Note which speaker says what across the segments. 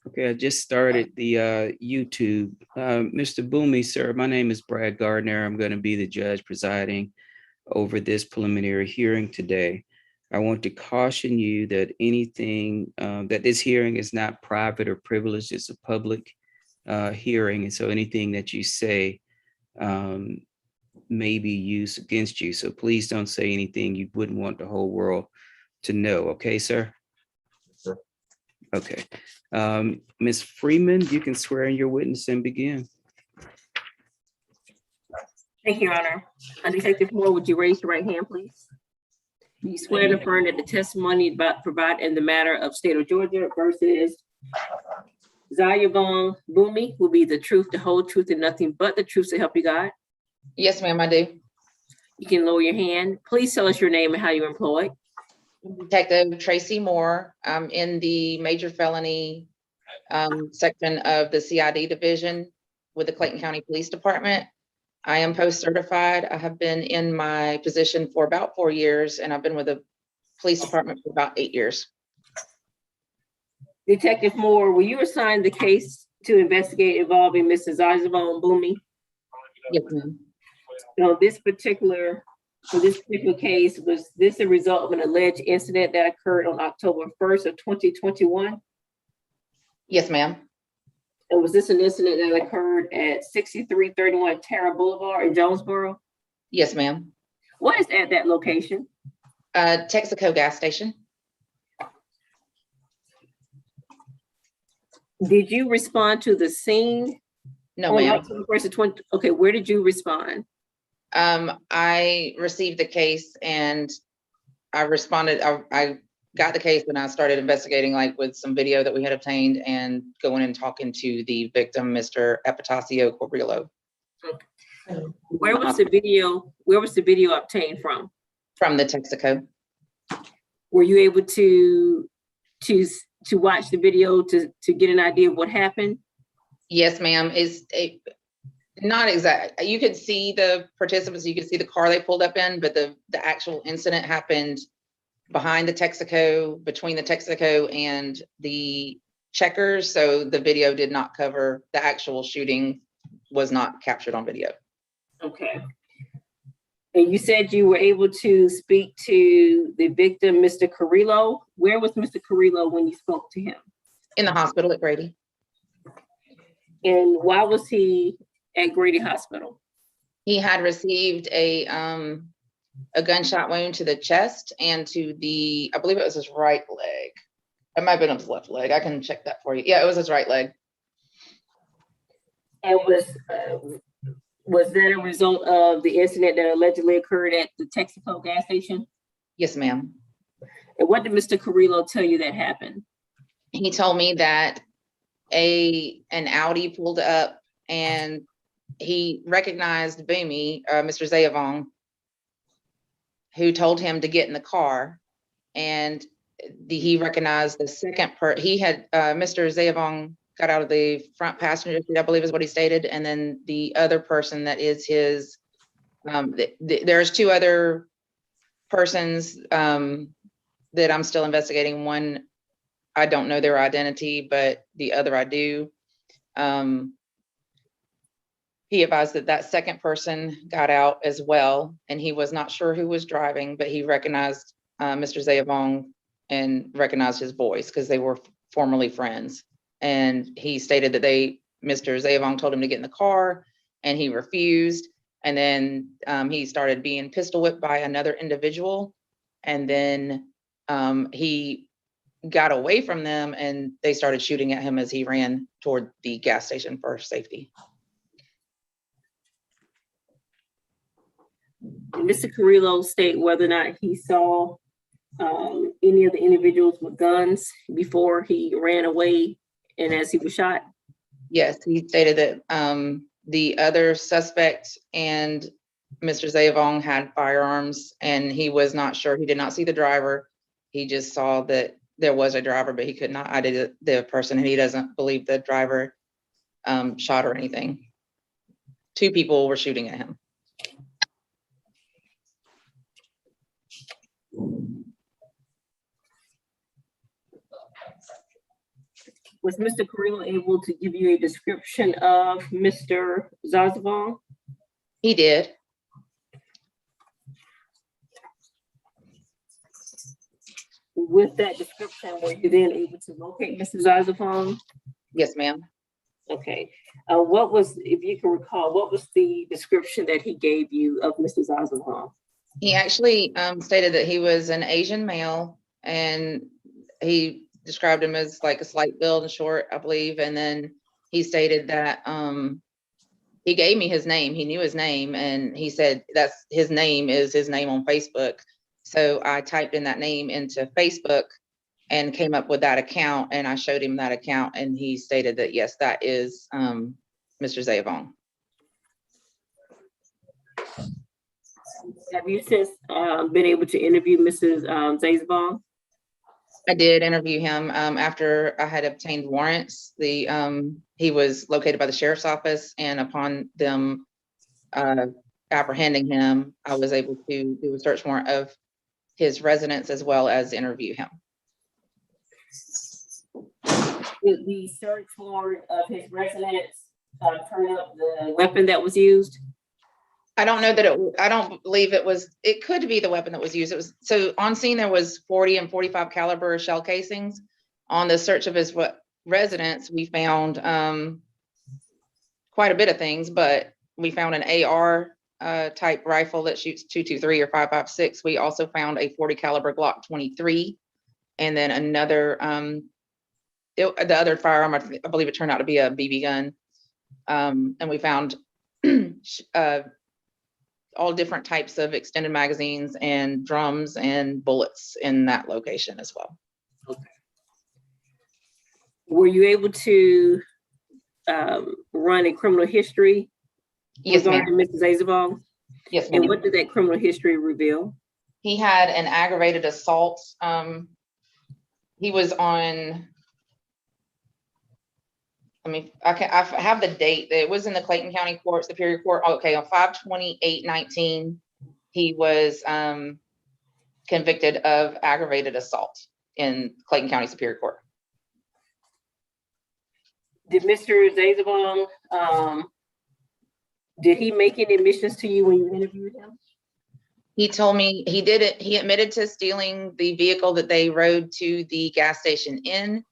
Speaker 1: Okay, I just started the YouTube. Mr. Boomy, sir, my name is Brad Gardner. I'm going to be the judge presiding over this preliminary hearing today. I want to caution you that that this hearing is not private or privileged. It's a public hearing. And so anything that you say um, may be used against you. So please don't say anything you wouldn't want the whole world to know. Okay, sir?
Speaker 2: Sure.
Speaker 1: Okay. Ms. Freeman, you can swear in your witness and begin.
Speaker 3: Thank you, Your Honor. Detective Moore, would you raise your right hand, please? You swear and affirm that the testimony provided in the matter of state of Georgia versus Zayavon Boomy will be the truth, the whole truth, and nothing but the truth to help you God?
Speaker 4: Yes, ma'am, I do.
Speaker 3: You can lower your hand. Please tell us your name and how you're employed.
Speaker 4: Detective Tracy Moore. I'm in the major felony section of the CID division with the Clayton County Police Department. I am post-certified. I have been in my position for about 4 years, and I've been with the police department for about 8 years.
Speaker 3: Detective Moore, were you assigned the case to investigate involving Mrs. Zayavon Boomy?
Speaker 4: Yes, ma'am.
Speaker 3: So this particular case, was this a result of an alleged incident that occurred on October 1st of 2021?
Speaker 4: Yes, ma'am.
Speaker 3: And was this an incident that occurred at 6331 Tara Boulevard in Jonesboro?
Speaker 4: Yes, ma'am.
Speaker 3: What is at that location?
Speaker 4: Texaco gas station.
Speaker 3: Did you respond to the scene?
Speaker 4: No, ma'am.
Speaker 3: October 1st of 20, okay, where did you respond?
Speaker 4: I received the case and I responded. I got the case and I started investigating, like with some video that we had obtained and going and talking to the victim, Mr. Epitasio Corrillo.
Speaker 3: Okay. Where was the video obtained from?
Speaker 4: From the Texaco.
Speaker 3: Were you able to watch the video to get an idea of what happened?
Speaker 4: Yes, ma'am. Not exact. You could see the participants, you could see the car they pulled up in, but the actual incident happened behind the Texaco, between the Texaco and the Checkers. So the video did not cover the actual shooting, was not captured on video.
Speaker 3: Okay. And you said you were able to speak to the victim, Mr. Carrillo. Where was Mr. Carrillo when you spoke to him?
Speaker 4: In the hospital at Grady.
Speaker 3: And why was he at Grady Hospital?
Speaker 4: He had received a gunshot wound to the chest and to the, I believe it was his right leg. It might have been his left leg. I can check that for you. Yeah, it was his right leg.
Speaker 3: And was that a result of the incident that allegedly occurred at the Texaco gas station?
Speaker 4: Yes, ma'am.
Speaker 3: And what did Mr. Carrillo tell you that happened?
Speaker 4: He told me that an Audi pulled up and he recognized Boomy, Mr. Zayavon, who told him to get in the car. And he recognized the second Mr. Zayavon got out of the front passenger seat, I believe is what he stated. And then the other person that is his, there's two other persons that I'm still investigating. One, I don't know their identity, but the other I do. He advised that second person got out as well, and he was not sure who was driving, but he recognized Mr. Zayavon and recognized his voice because they were formerly friends. And he stated that Mr. Zayavon told him to get in the car and he refused. And then he started being pistol whipped by another individual. And then he got away from them and they started shooting at him as he ran toward the gas station for safety.
Speaker 3: Did Mr. Carrillo state whether or not he saw any of the individuals with guns before he ran away and as he was shot?
Speaker 4: Yes, he stated that the other suspect and Mr. Zayavon had firearms and he was not sure. He did not see the driver. He just saw that there was a driver, but he could not ID the person, and he doesn't believe the driver shot or anything. Two people were shooting at him.
Speaker 3: Was Mr. Carrillo able to give you a description of Mr. Zazavon?
Speaker 4: He did.
Speaker 3: With that description, were you then able to locate Mr. Zazavon?
Speaker 4: Yes, ma'am.
Speaker 3: Okay. What was, if you can recall, what was the description that he gave you of Mr. Zazavon?
Speaker 4: He actually stated that he was an Asian male, and he described him as like a slight build and short, I believe. And then he stated that he gave me his name. He knew his name, and he said that's his name is his name on Facebook. So I typed in that name into Facebook and came up with that account, and I showed him that account, and he stated that yes, that is Mr. Zayavong.
Speaker 3: Have you since been able to interview Mrs. Zazavon?
Speaker 4: I did interview him after I had obtained warrants. He was located by the sheriff's office, and upon them apprehending him, I was able to do a search warrant of his residence as well as interview him.
Speaker 3: Did the search warrant of his residence turn up the weapon that was used?
Speaker 4: I don't know that I don't believe it was, it could be the weapon that was used. It was, so on scene, there was 40 and 45 caliber shell casings. On the search of his residence, we found quite a bit of things, but we found an AR type rifle that shoots 223 or 5.56. We also found a 40 caliber Glock 23, and then another, the other firearm, I believe it turned out to be a BB gun. And we found all different types of extended magazines and drums and bullets in that location as well.
Speaker 3: Okay. Were you able to run a criminal history?
Speaker 4: Yes, ma'am.
Speaker 3: Mrs. Zazavong?
Speaker 4: Yes, ma'am.
Speaker 3: And what did that criminal history reveal?
Speaker 4: He had an aggravated assault. He was on, I have the date. It was in the Clayton County Court, Superior Court. Okay, on 5/28/19, he was convicted of aggravated assault in Clayton County Superior Court.
Speaker 3: Did Mr. Zazavong, did he make any admissions to you when you interviewed him?
Speaker 4: He told me he did it. He admitted to stealing the vehicle that they rode to the gas station in.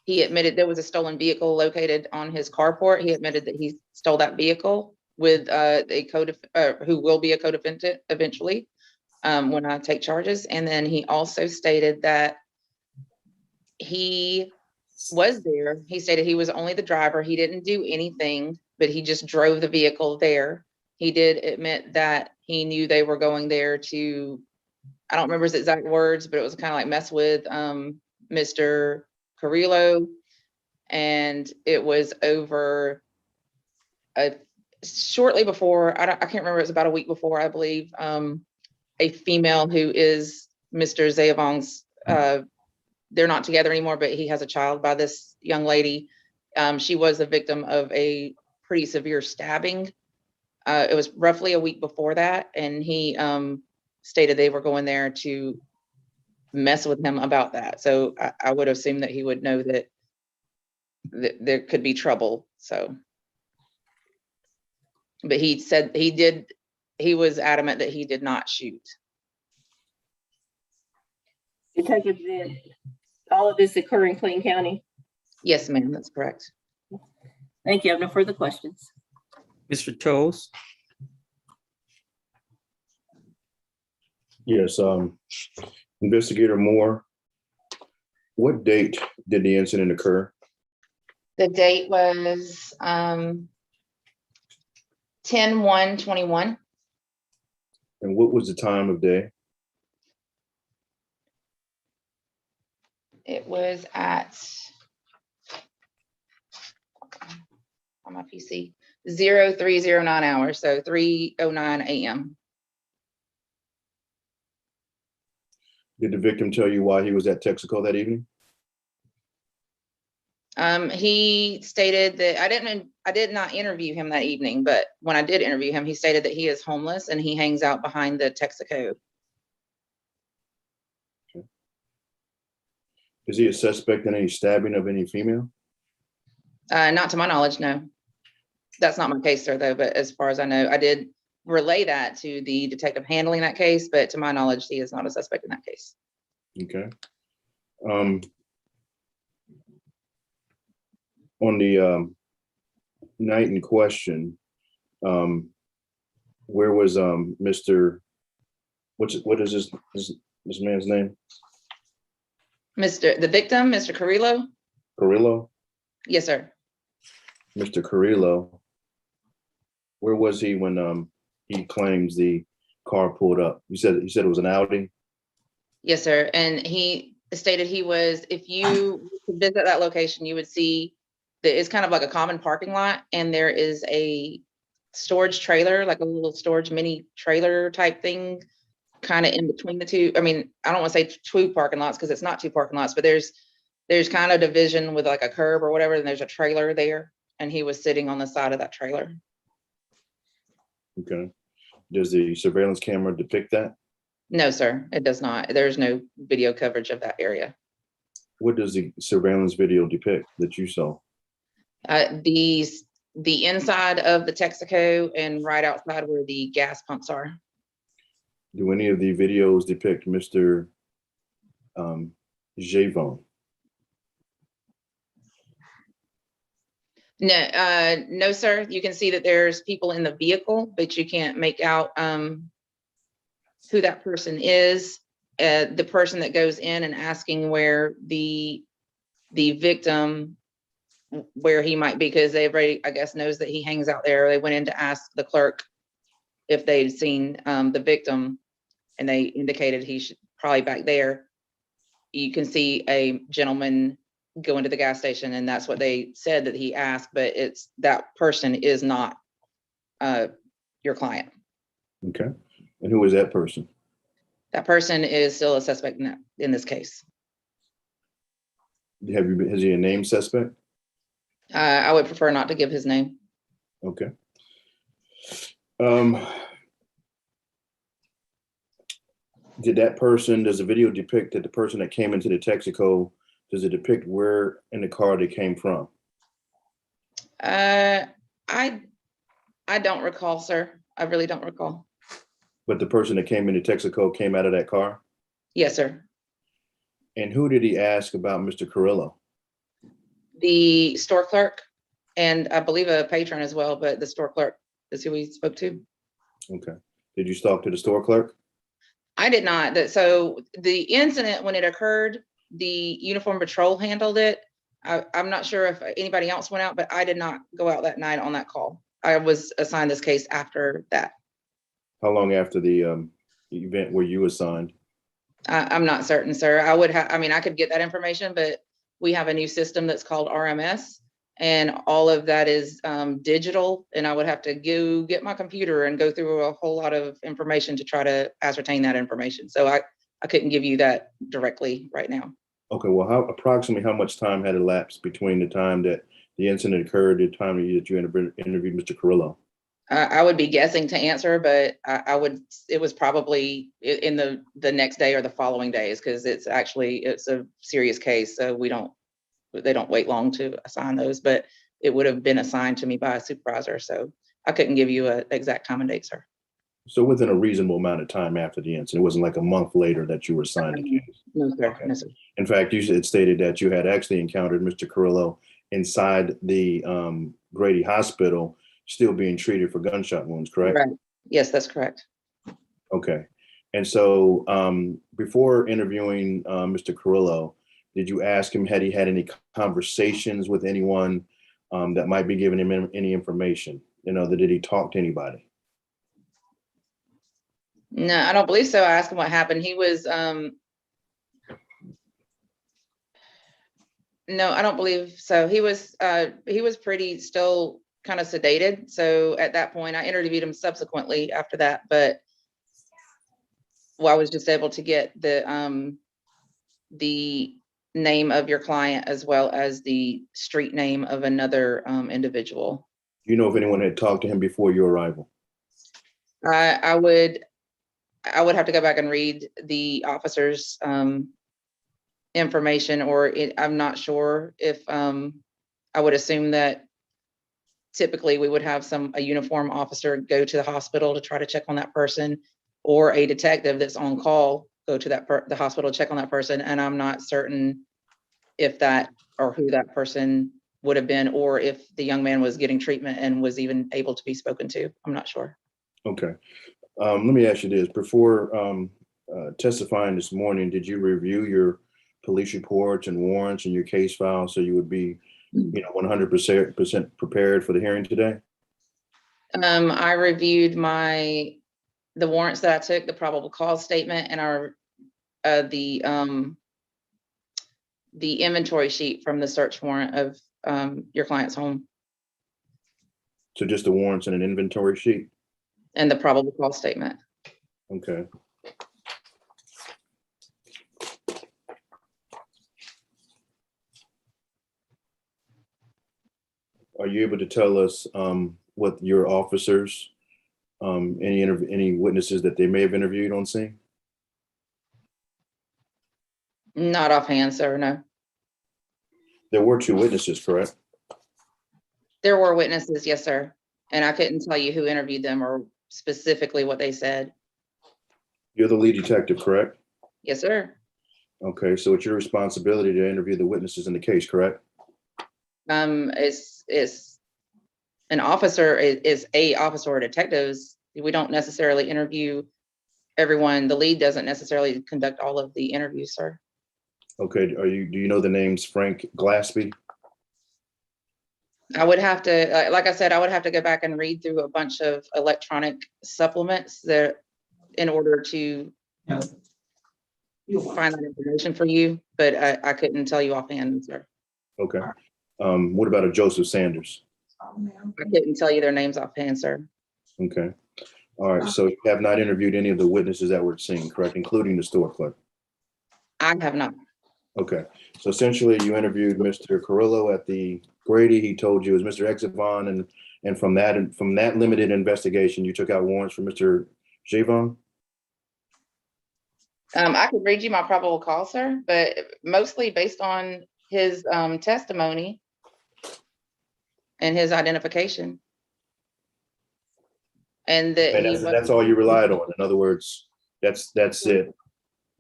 Speaker 4: He admitted there was a stolen vehicle located on his carport. He admitted that he stole that vehicle with who will be a co-defendant eventually when I take charges. And then he also stated that he was there. He stated he was only the driver. He didn't do anything, but he just drove the vehicle there. He did admit that he knew they were going there to, I don't remember his exact words, but it was kind of like mess with Mr. Carrillo, and it was over shortly before, I can't remember, it was about a week before, I believe, a female who is Mr. Zayavong's, they're not together anymore, but he has a child by this young lady. She was the victim of a pretty severe stabbing. It was roughly a week before that, and he stated they were going there to mess with him about that. So I would assume that he would know that there could be trouble. So, but he said he was adamant that he did not shoot.
Speaker 3: Detective, did all of this occur in Clayton County?
Speaker 4: Yes, ma'am, that's correct.
Speaker 3: Thank you. I have no further questions.
Speaker 1: Mr. Toles?
Speaker 2: Yes, Investigator Moore, what date did the incident occur?
Speaker 4: The date was 10/1/21.
Speaker 2: And what was the time of day?
Speaker 4: It was at, on my PC, 0309 hours, so 3:09 a.m.
Speaker 2: Did the victim tell you why he was at Texaco that evening?
Speaker 4: He stated that I did not interview him that evening, but when I did interview him, he stated that he is homeless and he hangs out behind the Texaco.
Speaker 2: Is he a suspect in any stabbing of any female?
Speaker 4: Not to my knowledge, no. That's not my case, sir, though, but as far as I know, I did relay that to the detective handling that case, but to my knowledge, he is not a suspect in that case.
Speaker 2: Okay. On the night in question, where was Mr. What is this man's name?
Speaker 4: The victim, Mr. Carrillo?
Speaker 2: Carrillo?
Speaker 4: Yes, sir.
Speaker 2: Mr. Carrillo. Where was he when he claims the car pulled up? You said it was an Audi?
Speaker 4: Yes, sir. And he stated he was, if you visit that location, you would see that it's kind of like a common parking lot, and there is a storage trailer, like a little storage mini trailer type thing, kind of in between the two. I mean, I don't want to say two parking lots because it's not two parking lots, but there's kind of division with like a curb or whatever, and there's a trailer there, and he was sitting on the side of that trailer.
Speaker 2: Okay. Does the surveillance camera depict that?
Speaker 4: No, sir, it does not. There's no video coverage of that area.
Speaker 2: What does the surveillance video depict that you saw?
Speaker 4: The inside of the Texaco and right outside where the gas pumps are.
Speaker 2: Do any of the videos depict Mr. Javon?
Speaker 4: No, no, sir. You can see that there's people in the vehicle, but you can't make out who that person is. The person that goes in and asking where the victim, where he might be, because everybody, I guess, knows that he hangs out there. They went in to ask the clerk if they'd seen the victim, and they indicated he should probably back there. You can see a gentleman go into the gas station, and that's what they said that he asked, but it's that person is not your client.
Speaker 2: Okay. And who is that person?
Speaker 4: That person is still a suspect in this case.
Speaker 2: Has he a named suspect?
Speaker 4: I would prefer not to give his name.
Speaker 2: Okay. Does the video depict that the person that came into the Texaco, does it depict where in the car they came from?
Speaker 4: I don't recall, sir. I really don't recall.
Speaker 2: But the person that came into Texaco came out of that car?
Speaker 4: Yes, sir.
Speaker 2: And who did he ask about Mr. Carrillo?
Speaker 4: The store clerk, and I believe a patron as well, but the store clerk is who we spoke to.
Speaker 2: Okay. Did you talk to the store clerk?
Speaker 4: I did not. So the incident, when it occurred, the uniform patrol handled it. I'm not sure if anybody else went out, but I did not go out that night on that call. I was assigned this case after that.
Speaker 2: How long after the event were you assigned?
Speaker 4: I'm not certain, sir. I could get that information, but we have a new system that's called RMS, and all of that is digital, and I would have to go get my computer and go through a whole lot of information to try to ascertain that information. So I couldn't give you that directly right now.
Speaker 2: Okay, well, approximately how much time had elapsed between the time that the incident occurred, the time that you interviewed Mr. Carrillo?
Speaker 4: I would be guessing to answer, but it was probably in the next day or the following days, because it's a serious case. So they don't wait long to assign those, but it would have been assigned to me by a supervisor. So I couldn't give you an exact time and date, sir.
Speaker 2: So within a reasonable amount of time after the incident, it wasn't like a month later that you were assigned the case?
Speaker 4: No, sir.
Speaker 2: Okay.
Speaker 4: No, sir.
Speaker 2: In fact, it stated that you had actually encountered Mr. Carrillo inside the Grady Hospital, still being treated for gunshot wounds, correct?
Speaker 4: Right. Yes, that's correct.
Speaker 2: Okay. And so before interviewing Mr. Carrillo, did you ask him, had he had any conversations with anyone that might be giving him any information? Did he talk to anybody?
Speaker 4: No, I don't believe so. I asked him what happened. He was, no, I don't believe so. He was pretty still kind of sedated. So at that point, I interviewed him subsequently after that, but I was just able to get the name of your client as well as the street name of another individual.
Speaker 2: Do you know if anyone had talked to him before your arrival?
Speaker 4: I would have to go back and read the officer's information, or I'm not sure if I would assume that typically we would have a uniform officer go to the hospital to try to check on that person, or a detective that's on call go to the hospital to check on that person. And I'm not certain if that or who that person would have been, or if the young man was getting treatment and was even able to be spoken to. I'm not sure.
Speaker 2: Okay. Let me ask you this. Before testifying this morning, did you review your police reports and warrants and your case file so you would be 100% prepared for the hearing today?
Speaker 4: I reviewed the warrants that I took, the probable cause statement, and the inventory sheet from the search warrant of your client's home,
Speaker 2: So just the warrants and an inventory sheet?
Speaker 4: and the probable cause statement.
Speaker 2: Okay. Are you able to tell us what your officers, any witnesses that they may have interviewed on scene?
Speaker 4: Not offhand, sir, no.
Speaker 2: There were 2 witnesses, correct?
Speaker 4: There were witnesses, yes, sir. And I couldn't tell you who interviewed them or specifically what they said. You're
Speaker 2: the lead detective, correct?
Speaker 4: Yes, sir.
Speaker 2: Okay, so it's your responsibility to interview the witnesses in the case, correct?
Speaker 4: It's an officer is a officer or detectives. We don't necessarily interview everyone. The lead doesn't necessarily conduct all of the interviews, sir.
Speaker 2: Okay, do you know the names Frank Glaspie?
Speaker 4: I would have to, like I said, I would have to go back and read through a bunch of electronic supplements that in order to find that information for you, but I couldn't tell you offhand, sir.
Speaker 2: Okay. What about a Joseph Sanders?
Speaker 4: I couldn't tell you their names offhand, sir.
Speaker 2: Okay. All right, so you have not interviewed any of the witnesses that were seen, correct, including the store clerk?
Speaker 4: I have not.
Speaker 2: Okay, so essentially you interviewed Mr. Carrillo at the Grady. He told you it was Mr. Exavon, and from that limited investigation, you took out warrants for Mr. Javon?
Speaker 4: I could read you my probable cause, sir, but mostly based on his testimony and his identification. And that
Speaker 2: And that's all you relied on. In other words, that's it.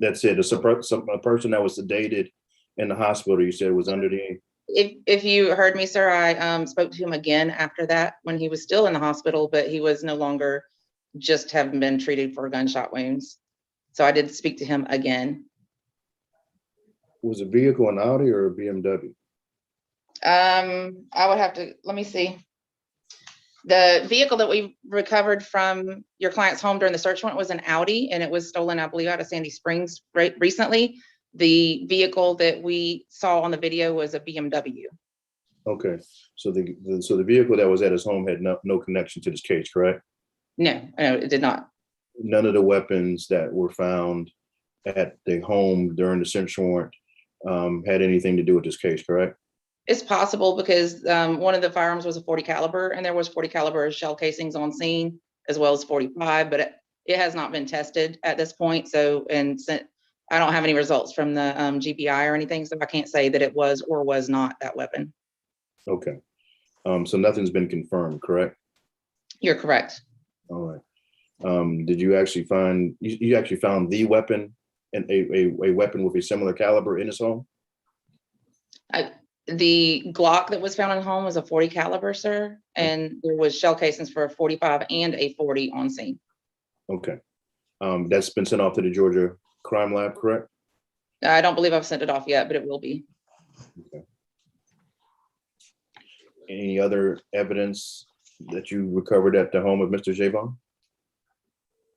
Speaker 2: That's it. A person that was sedated in the hospital, you said, was under the.
Speaker 4: If you heard me, sir, I spoke to him again after that when he was still in the hospital, but he was no longer just having been treated for gunshot wounds. So I did speak to him again.
Speaker 2: Was the vehicle an Audi or a BMW?
Speaker 4: I would have to, let me see. The vehicle that we recovered from your client's home during the search warrant was an Audi, and it was stolen, I believe, out of Sandy Springs recently. The vehicle that we saw on the video was a BMW.
Speaker 2: Okay, so the vehicle that was at his home had no connection to this case, correct?
Speaker 4: No, it did not.
Speaker 2: None of the weapons that were found at the home during the search warrant had anything to do with this case, correct?
Speaker 4: It's possible because one of the firearms was a 40 caliber, and there was 40 caliber shell casings on scene, as well as 45, but it has not been tested at this point. So, and since I don't have any results from the GPI or anything, so I can't say that it was or was not that weapon.
Speaker 2: Okay, so nothing's been confirmed, correct?
Speaker 4: You're correct.
Speaker 2: All right. Did you actually find, you actually found the weapon and a weapon with a similar caliber in his home?
Speaker 4: The Glock that was found in the home was a 40 caliber, sir, and there was shell casings for a 45 and a 40 on scene.
Speaker 2: Okay. That's been sent off to the Georgia Crime Lab, correct?
Speaker 4: I don't believe I've sent it off yet, but it will be.
Speaker 2: Okay. Any other evidence that you recovered at the home of Mr. Javon?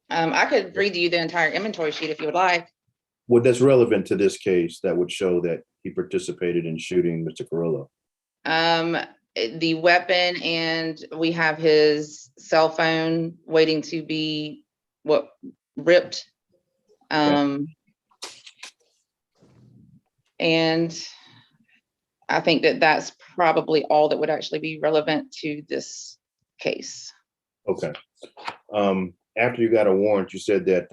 Speaker 4: I could read you the entire inventory sheet if you would like.
Speaker 2: Well, that's relevant to this case that would show that he participated in shooting Mr. Carrillo.
Speaker 4: The weapon, and we have his cell phone waiting to be ripped. And I think that that's probably all that would actually be relevant to this case.
Speaker 2: Okay. After you got a warrant, you said that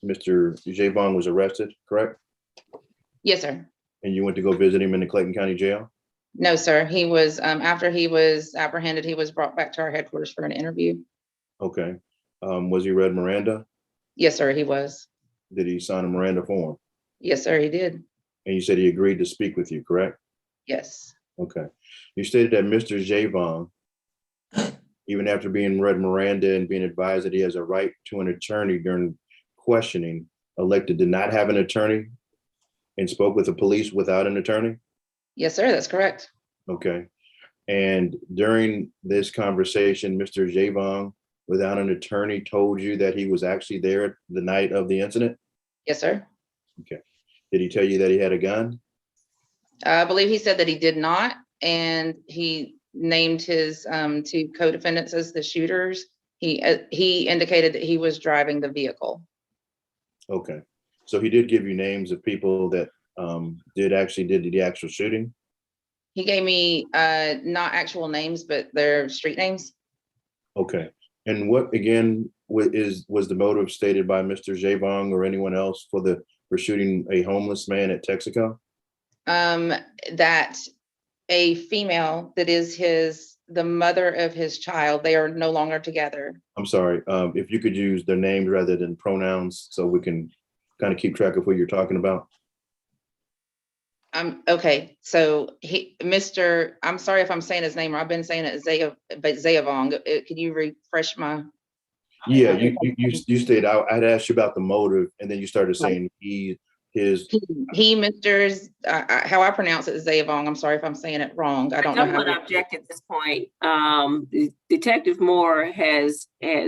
Speaker 2: Mr. Javon was arrested, correct?
Speaker 4: Yes, sir.
Speaker 2: And you went to go visit him in the Clayton County Jail?
Speaker 4: No, sir. He was, after he was apprehended, he was brought back to our headquarters for an interview.
Speaker 2: Okay. Was he read Miranda?
Speaker 4: Yes, sir, he was.
Speaker 2: Did he sign a Miranda form?
Speaker 4: Yes, sir, he did.
Speaker 2: And you said he agreed to speak with you, correct?
Speaker 4: Yes.
Speaker 2: Okay. You stated that Mr. Javon, even after being read Miranda and being advised that he has a right to an attorney during questioning, elected to not have an attorney and spoke with the police without an attorney?
Speaker 4: Yes, sir, that's correct.
Speaker 2: Okay. And during this conversation, Mr. Javon, without an attorney, told you that he was actually there the night of the incident?
Speaker 4: Yes, sir.
Speaker 2: Okay. Did he tell you that he had a gun?
Speaker 4: I believe he said that he did not, and he named his two co-defendants as the shooters. He indicated that he was driving the vehicle.
Speaker 2: Okay. So he did give you names of people that did the actual shooting?
Speaker 4: He gave me not actual names, but their street names.
Speaker 2: Okay. And what again was the motive stated by Mr. Javon or anyone else for shooting a homeless man at Texaco?
Speaker 4: That a female that is the mother of his child, they are no longer together.
Speaker 2: I'm sorry, if you could use their names rather than pronouns so we can kind of keep track of who you're talking about.
Speaker 4: Okay, so I'm sorry if I'm saying his name, or I've been saying it Zayavong. Can you refresh my?
Speaker 2: Yeah, you stated I'd asked you about the motive, and then you started saying
Speaker 4: how I pronounce it is Zayavong. I'm sorry if I'm saying it wrong. I don't know how
Speaker 3: to object at this point. Detective Moore has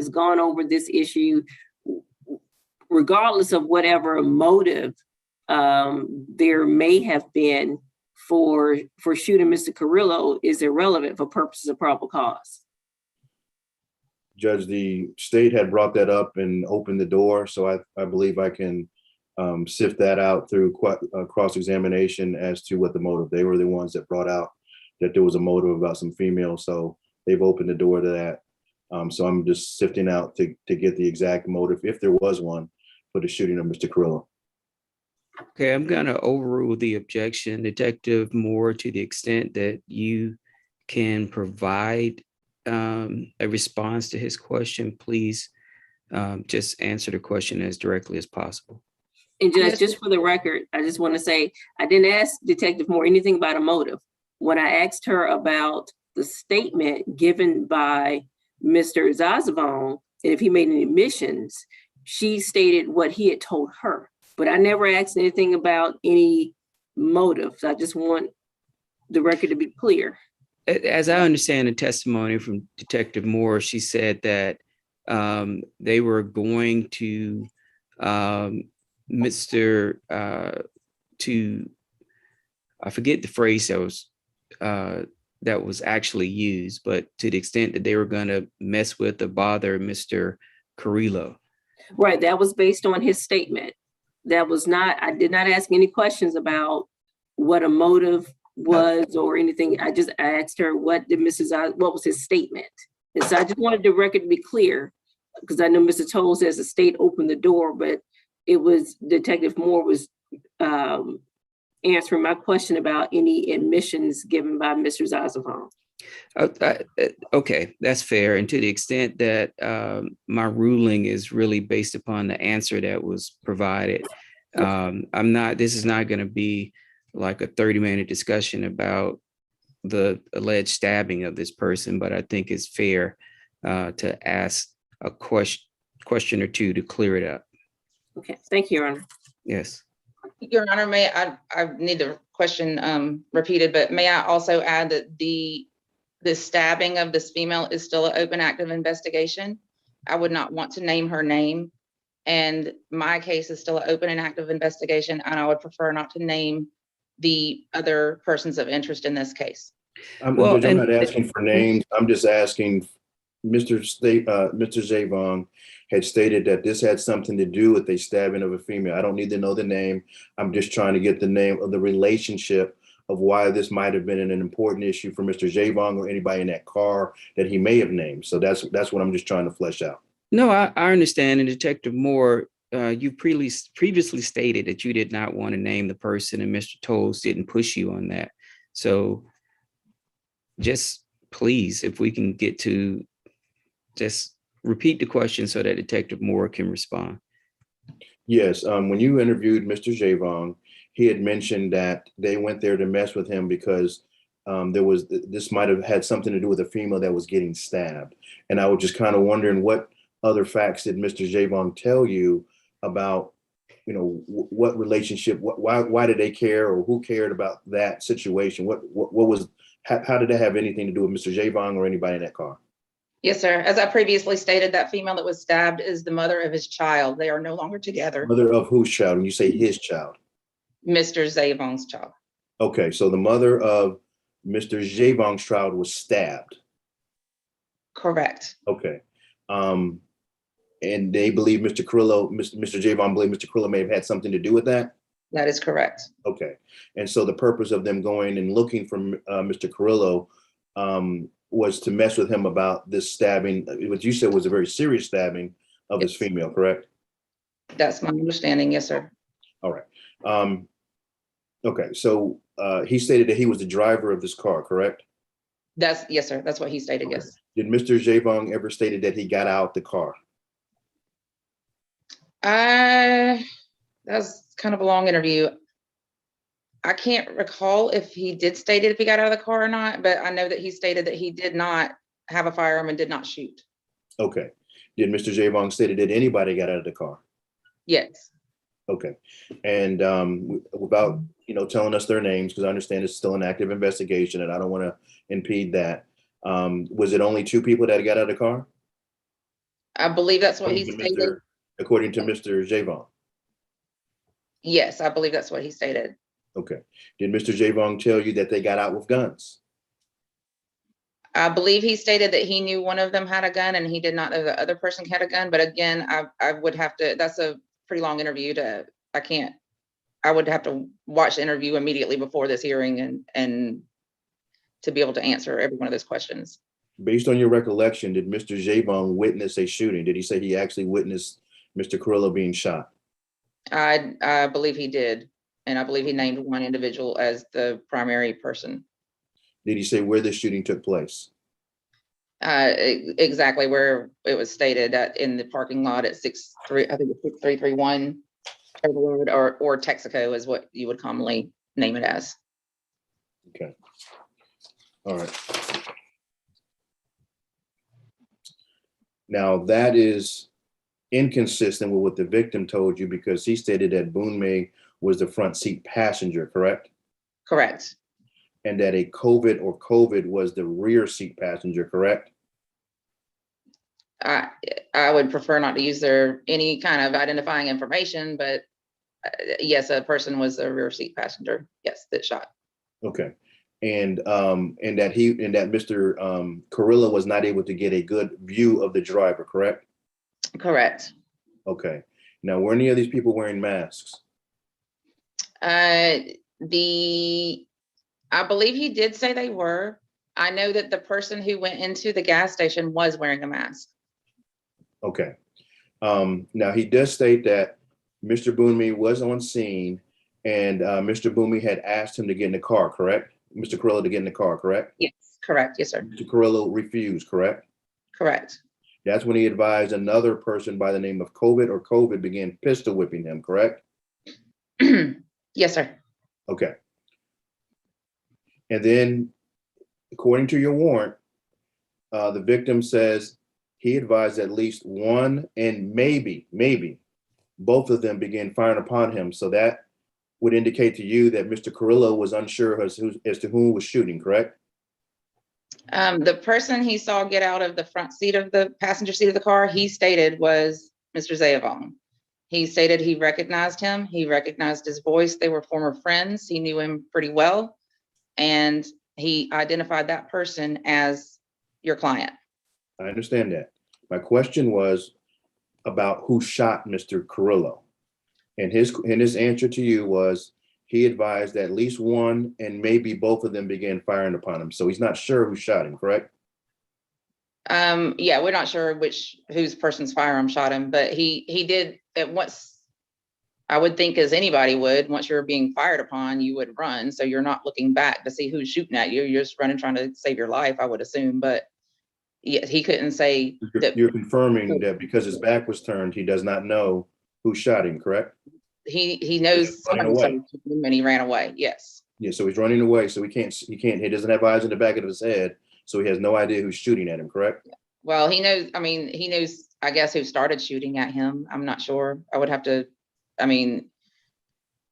Speaker 3: gone over this issue, regardless of whatever motive there may have been for shooting Mr. Carrillo is irrelevant for purposes of probable cause.
Speaker 2: Judge, the state had brought that up and opened the door, so I believe I can sift that out through cross-examination as to what the motive. They were the ones that brought out that there was a motive about some female, so they've opened the door to that. So I'm just sifting out to get the exact motive, if there was one, for the shooting of Mr. Carrillo.
Speaker 1: Okay, I'm going to overrule the objection. Detective Moore, to the extent that you can provide a response to his question, please just answer the question as directly as possible.
Speaker 3: And just for the record, I just want to say, I didn't ask Detective Moore anything about a motive. When I asked her about the statement given by Mr. Zazavon, and if he made any admissions, she stated what he had told her. But I never asked anything about any motives. I just want the record to be clear.
Speaker 1: As I understand the testimony from Detective Moore, she said that they were going to I forget the phrase that was actually used, but to the extent that they were going to mess with or bother Mr. Carrillo.
Speaker 3: Right, that was based on his statement. That was not, I did not ask any questions about what a motive was or anything. I asked her what was his statement. And so I just wanted the record to be clear, because I know Mr. Toll says the state opened the door, but it was Detective Moore was answering my question about any admissions given by Mr. Zazavon.
Speaker 1: Okay, that's fair. And to the extent that my ruling is really based upon the answer that was provided, this is not going to be like a 30-minute discussion about the alleged stabbing of this person, but I think it's fair to ask a question or two to clear it up.
Speaker 3: Okay, thank you, Your Honor.
Speaker 1: Yes.
Speaker 4: Your Honor, I need the question repeated, but may I also add that the stabbing of this female is still an open active investigation. I would not want to name her name, and my case is still an open and active investigation, and I would prefer not to name the other persons of interest in this case.
Speaker 2: I'm not asking for names. I'm just asking. Mr. Zavon had stated that this had something to do with a stabbing of a female. I don't need to know the name. I'm just trying to get the name of the relationship of why this might have been an important issue for Mr. Zavon or anybody in that car that he may have named. So that's what I'm just trying to flesh out.
Speaker 1: No, I understand. And Detective Moore, you previously stated that you did not want to name the person, and Mr. Tolles didn't push you on that. So just please, if we can get to just repeat the question so that Detective Moore can respond.
Speaker 2: Yes, when you interviewed Mr. Javon, he had mentioned that they went there to mess with him because this might have had something to do with a female that was getting stabbed. And I was just kind of wondering, what other facts did Mr. Javon tell you about, what relationship, why did they care, or who cared about that situation? What was, how did that have anything to do with Mr. Javon or anybody in that car?
Speaker 4: Yes, sir. As I previously stated, that female that was stabbed is the mother of his child. They are no longer together.
Speaker 2: Mother of whose child? When you say his child?
Speaker 4: Mr. Zavon's child.
Speaker 2: Okay, so the mother of Mr. Javon's child was stabbed.
Speaker 4: Correct.
Speaker 2: Okay. And they believe Mr. Javon believed Mr. Carrillo may have had something to do with that?
Speaker 4: That is correct.
Speaker 2: Okay. And so the purpose of them going and looking for Mr. Carrillo was to mess with him about this stabbing, what you said was a very serious stabbing of his female, correct?
Speaker 4: That's my understanding. Yes, sir.
Speaker 2: All right. Okay, so he stated that he was the driver of this car, correct?
Speaker 4: Yes, sir. That's what he stated.
Speaker 2: Okay.
Speaker 4: Yes.
Speaker 2: Did Mr. Javon ever stated that he got out the car?
Speaker 4: That's kind of a long interview. I can't recall if he did state it if he got out of the car or not, but I know that he stated that he did not have a firearm and did not shoot.
Speaker 2: Okay. Did Mr. Javon stated that anybody got out of the car?
Speaker 4: Yes.
Speaker 2: Okay. And without telling us their names, because I understand it's still an active investigation and I don't want to impede that. Was it only 2 people that got out of the car?
Speaker 4: I believe that's what he stated.
Speaker 2: According to Mr. Javon?
Speaker 4: Yes, I believe that's what he stated.
Speaker 2: Okay. Did Mr. Javon tell you that they got out with guns?
Speaker 4: I believe he stated that he knew one of them had a gun and he did not know the other person had a gun. But again, I would have to, that's a pretty long interview I would have to watch the interview immediately before this hearing and to be able to answer every one of those questions.
Speaker 2: Based on your recollection, did Mr. Javon witness a shooting? Did he say he actually witnessed Mr. Carrillo being shot?
Speaker 4: I believe he did. And I believe he named one individual as the primary person.
Speaker 2: Did he say where the shooting took place?
Speaker 4: Exactly where it was stated, that in the parking lot at 6331 Road, or Texaco is what you would commonly name it as.
Speaker 2: Okay. All right. Now that is inconsistent with what the victim told you, because he stated that Boone May was the front seat passenger, correct?
Speaker 4: Correct.
Speaker 2: And that a COVID was the rear seat passenger, correct?
Speaker 4: I would prefer not to use any kind of identifying information, but yes, a person was a rear seat passenger. Yes, that shot.
Speaker 2: Okay. And that Mr. Carrillo was not able to get a good view of the driver, correct?
Speaker 4: Correct.
Speaker 2: Okay. Now, were any of these people wearing masks?
Speaker 4: I believe he did say they were. I know that the person who went into the gas station was wearing a mask.
Speaker 2: Okay. Now he does state that Mr. Boonme was on scene and Mr. Boonme had asked him to get in the car, correct? Mr. Carrillo to get in the car, correct?
Speaker 4: Yes, correct. Yes, sir.
Speaker 2: Mr. Carrillo refused, correct?
Speaker 4: Correct.
Speaker 2: That's when he advised another person by the name of COVID began pistol whipping him, correct?
Speaker 4: Yes, sir.
Speaker 2: Okay. And then, according to your warrant, the victim says he advised at least one and maybe both of them began firing upon him. So that would indicate to you that Mr. Carrillo was unsure as to who was shooting, correct?
Speaker 4: The person he saw get out of the front seat of the passenger seat of the car, he stated was Mr. Zayavong. He stated he recognized him. He recognized his voice. They were former friends. He knew him pretty well. And he identified that person as your client.
Speaker 2: I understand that. My question was about who shot Mr. Carrillo. And his answer to you was he advised at least one and maybe both of them began firing upon him. So he's not sure who shot him, correct?
Speaker 4: Yeah, we're not sure whose person's firearm shot him, but he did at once. I would think, as anybody would, once you're being fired upon, you would run. So you're not looking back to see who's shooting at you. You're just running, trying to save your life, I would assume. But yeah, he couldn't say that.
Speaker 2: You're confirming that because his back was turned, he does not know who shot him, correct?
Speaker 4: He knows
Speaker 2: Running
Speaker 4: somebody
Speaker 2: away.
Speaker 4: started shooting him and he ran away. Yes.
Speaker 2: Yeah, so he's running away, so he doesn't have eyes in the back of his head, so he has no idea who's shooting at him, correct?
Speaker 4: Well, he knows, I mean, he knows, I guess, who started shooting at him. I'm not sure. I would have to, I mean,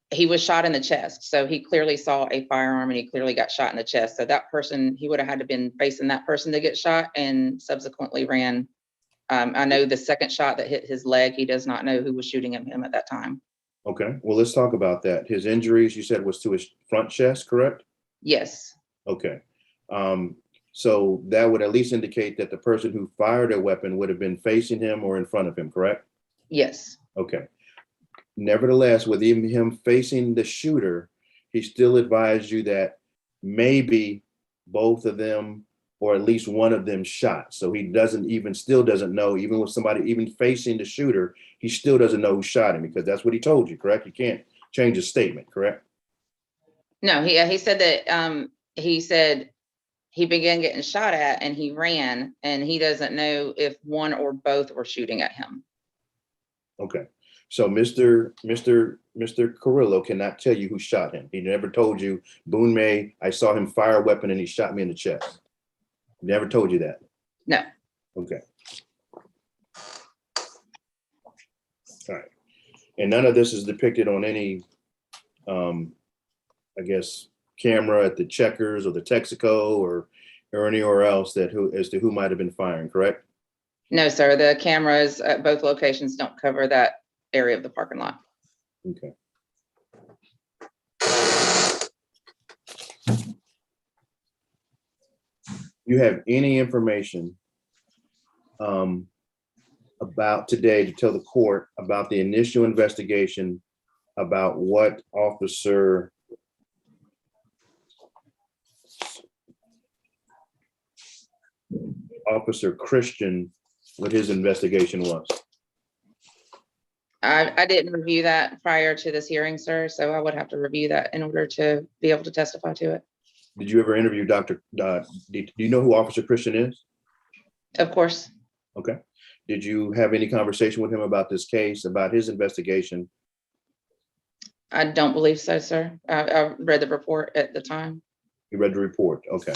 Speaker 4: he was shot in the chest. So he clearly saw a firearm and he clearly got shot in the chest. So that person, he would have had to been facing that person to get shot and subsequently ran. I know the second shot that hit his leg, he does not know who was shooting at him at that time.
Speaker 2: Okay, well, let's talk about that. His injuries, you said, was to his front chest, correct?
Speaker 4: Yes.
Speaker 2: Okay. So that would at least indicate that the person who fired a weapon would have been facing him or in front of him, correct?
Speaker 4: Yes.
Speaker 2: Okay. Nevertheless, with even him facing the shooter, he still advised you that maybe both of them or at least one of them shot. So he still doesn't know, even with somebody even facing the shooter, he still doesn't know who shot him, because that's what he told you, correct? You can't change his statement, correct?
Speaker 4: No, he said that he said he began getting shot at and he ran, and he doesn't know if one or both were shooting at him.
Speaker 2: Okay. So Mr. Carrillo cannot tell you who shot him. He never told you, Boone May, I saw him fire a weapon and he shot me in the chest. Never told you that.
Speaker 4: No.
Speaker 2: Okay. All right. And none of this is depicted on any, I guess, camera at the Checkers or the Texaco or anywhere else as to who might have been firing, correct?
Speaker 4: No, sir. The cameras at both locations don't cover that area of the parking lot.
Speaker 2: Okay. You have any information about today to tell the court about the initial investigation about what Officer Christian, what his investigation was?
Speaker 4: I didn't review that prior to this hearing, sir, so I would have to review that in order to be able to testify to it.
Speaker 2: Did you ever interview Dr. Do you know who Officer Christian is?
Speaker 4: Of course.
Speaker 2: Okay. Did you have any conversation with him about this case, about his investigation?
Speaker 4: I don't believe so, sir. I read the report at the time.
Speaker 2: You read the report. Okay.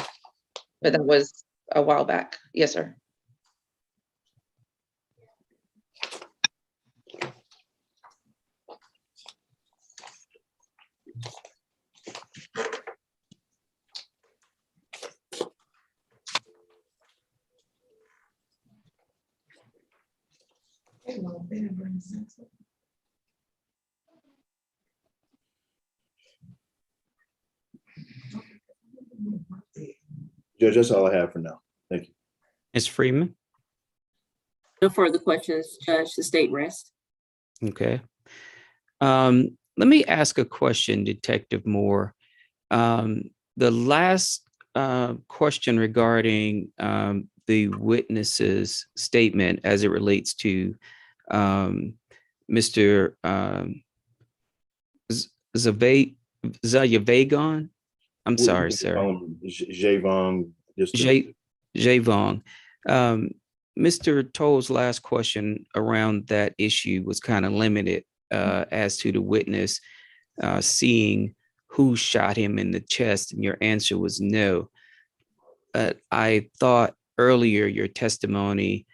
Speaker 4: But that was a while back. Yes, sir.
Speaker 2: Judge, that's all I have for now. Thank you.
Speaker 1: Ms. Freeman?
Speaker 3: No further questions, Judge. The state rests.
Speaker 1: Okay. Let me ask a question, Detective Moore. The last question regarding the witness's statement as it relates to Mr. Zayavagon. I'm sorry, sir.
Speaker 2: Javon.
Speaker 1: Javon. Mr. Toll's last question around that issue was kind of limited as to the witness seeing who shot him in the chest, and your answer was no. I thought earlier your testimony,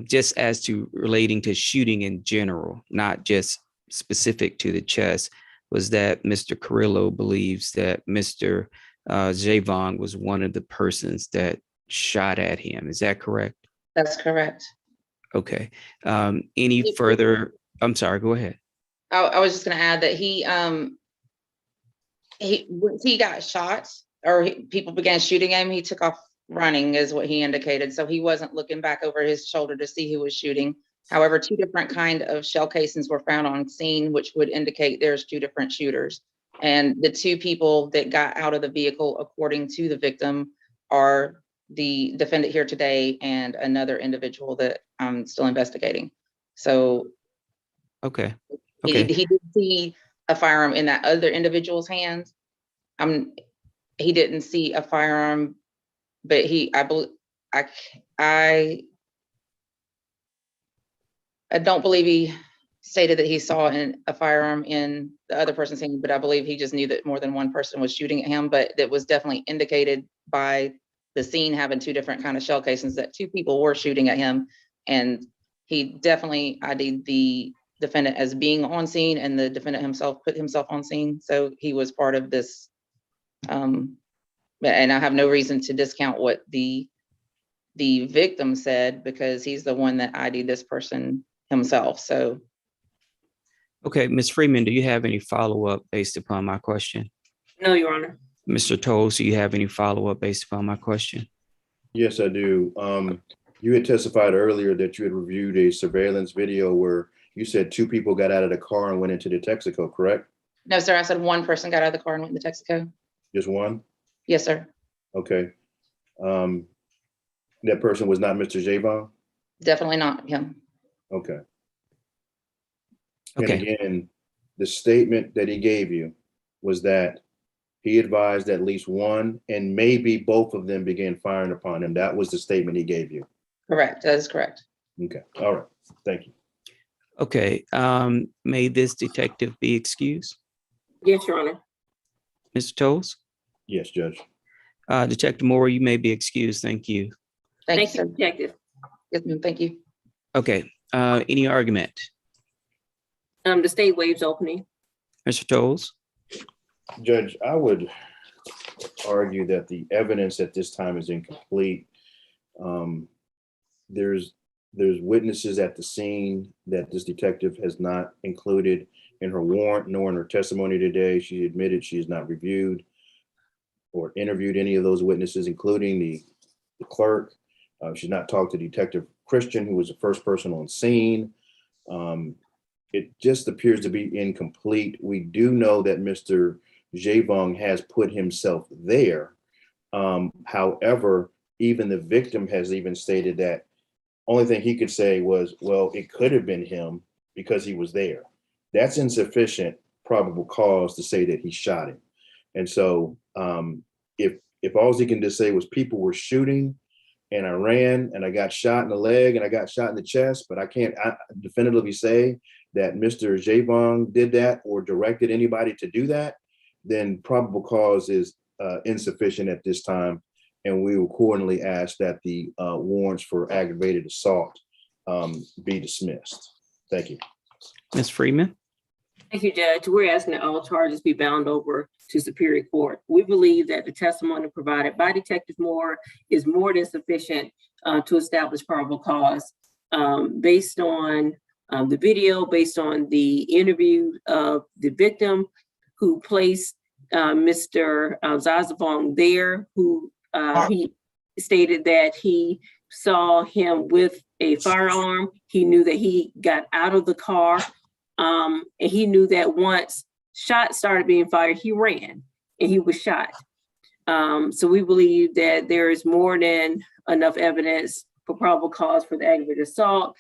Speaker 1: just as to relating to shooting in general, not just specific to the chest, was that Mr. Carrillo believes that Mr. Javon was one of the persons that shot at him. Is that correct?
Speaker 4: That's correct.
Speaker 1: Okay. Any further? I'm sorry, go ahead.
Speaker 4: I was just going to add that once he got shot or people began shooting him, he took off running is what he indicated. So he wasn't looking back over his shoulder to see who was shooting. However, 2 different kind of shell casings were found on scene, which would indicate there's 2 different shooters. And the 2 people that got out of the vehicle, according to the victim, are the defendant here today and another individual that I'm still investigating. So.
Speaker 1: Okay. Okay.
Speaker 4: He did see a firearm in that other individual's hands. He didn't see a firearm, but I don't believe he stated that he saw a firearm in the other person's hand, but I believe he just knew that more than one person was shooting at him. But it was definitely indicated by the scene having two different kind of shell casings that two people were shooting at him. And he definitely ID'd the defendant as being on scene, and the defendant himself put himself on scene. So he was part of this. And I have no reason to discount what the victim said, because he's the one that ID'd this person himself. So.
Speaker 1: Okay, Ms. Freeman, do you have any follow-up based upon my question?
Speaker 3: No, Your Honor.
Speaker 1: Mr. Toles, do you have any follow-up based upon my question?
Speaker 2: Yes, I do. You had testified earlier that you had reviewed a surveillance video where you said two people got out of the car and went into the Texaco, correct?
Speaker 4: No, sir. I said one person got out of the car and went in the Texaco.
Speaker 2: Just one?
Speaker 4: Yes, sir.
Speaker 2: Okay. That person was not Mr. Javon?
Speaker 4: Definitely not him.
Speaker 2: Okay.
Speaker 1: Okay.
Speaker 2: And again, the statement that he gave you was that he advised at least one and maybe both of them began firing upon him. That was the statement he gave you.
Speaker 4: Correct. That is correct.
Speaker 2: Okay. All right. Thank you.
Speaker 1: Okay. May this detective be excused?
Speaker 3: Yes, Your Honor.
Speaker 1: Mr. Toles?
Speaker 2: Yes, Judge.
Speaker 1: Detective Moore, you may be excused. Thank you.
Speaker 4: Thank you,
Speaker 3: Thank
Speaker 4: sir.
Speaker 3: you, Detective.
Speaker 4: Yes, ma'am. Thank you.
Speaker 1: Okay. Any argument?
Speaker 3: The state waives opening.
Speaker 1: Mr. Toles?
Speaker 2: Judge, I would argue that the evidence at this time is incomplete. There's witnesses at the scene that this detective has not included in her warrant nor in her testimony today. She admitted she has not reviewed or interviewed any of those witnesses, including the clerk. She's not talked to Detective Christian, who was the first person on scene. It just appears to be incomplete. We do know that Mr. Javon has put himself there. However, even the victim has even stated that only thing he could say was, well, it could have been him because he was there. That's insufficient probable cause to say that he shot him. And so if all he can just say was people were shooting and I ran and I got shot in the leg and I got shot in the chest, but I can't definitively say that Mr. Javon did that or directed anybody to do that, then probable cause is insufficient at this time. And we will accordingly ask that the warrants for aggravated assault be dismissed. Thank you.
Speaker 1: Ms. Freeman?
Speaker 3: Thank you, Judge. We're asking that all charges be bound over to Superior Court. We believe that the testimony provided by Detective Moore is more than sufficient to establish probable cause based on the video, based on the interview of the victim who placed Mr. Zazavong there, who he stated that he saw him with a firearm. He knew that he got out of the car, and he knew that once shots started being fired, he ran and he was shot. So we believe that there is more than enough evidence for probable cause for the aggravated assault.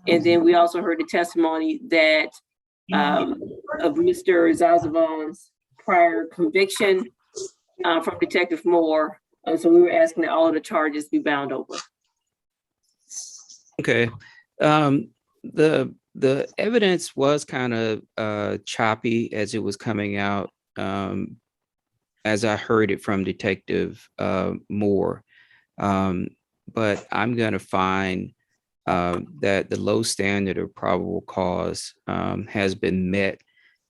Speaker 3: And then we also heard the testimony that of Mr. Zazavong's prior conviction from Detective Moore. So we were asking that all of the charges be bound over.
Speaker 1: Okay. The evidence was kind of choppy as it was coming out, as I heard it from Detective Moore. But I'm going to find that the low standard of probable cause has been met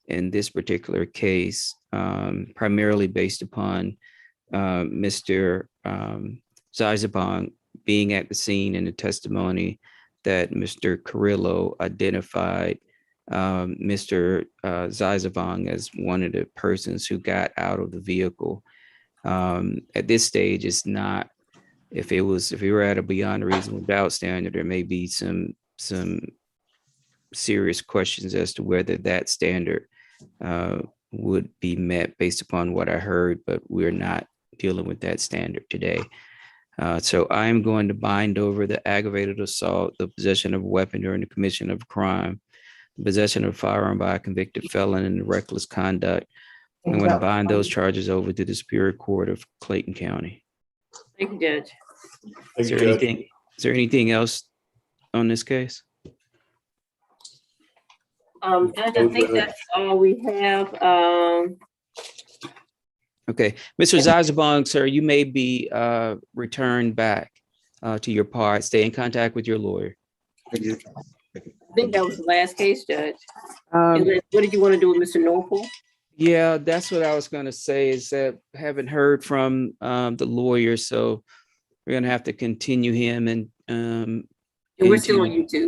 Speaker 1: in this particular case, primarily based upon Mr. Zazavong being at the scene in the testimony that Mr. Carrillo identified Mr. Zazavong as one of the persons who got out of the vehicle. At this stage, it's not, if we were at a beyond a reasonable doubt standard, there may be some serious questions as to whether that standard would be met based upon what I heard, but we're not dealing with that standard today. So I'm going to bind over the aggravated assault, the possession of a weapon during the commission of a crime, possession of a firearm by a convicted felon, and reckless conduct. I'm going to bind those charges over to the Superior Court of Clayton County.
Speaker 3: Thank you, Judge.
Speaker 1: Is there anything else on this case?
Speaker 3: Judge, I think that's all we have.
Speaker 1: Okay, Mr. Zazabong, sir, you may be returned back to your part. Stay in contact with your lawyer.
Speaker 3: I think that was the last case, Judge.
Speaker 1: Um,
Speaker 3: What did you want to do with Mr. Norfolk?
Speaker 1: Yeah, that's what I was going to say, is that I haven't heard from the lawyer, so we're going to have to continue him and
Speaker 3: And we're still on YouTube.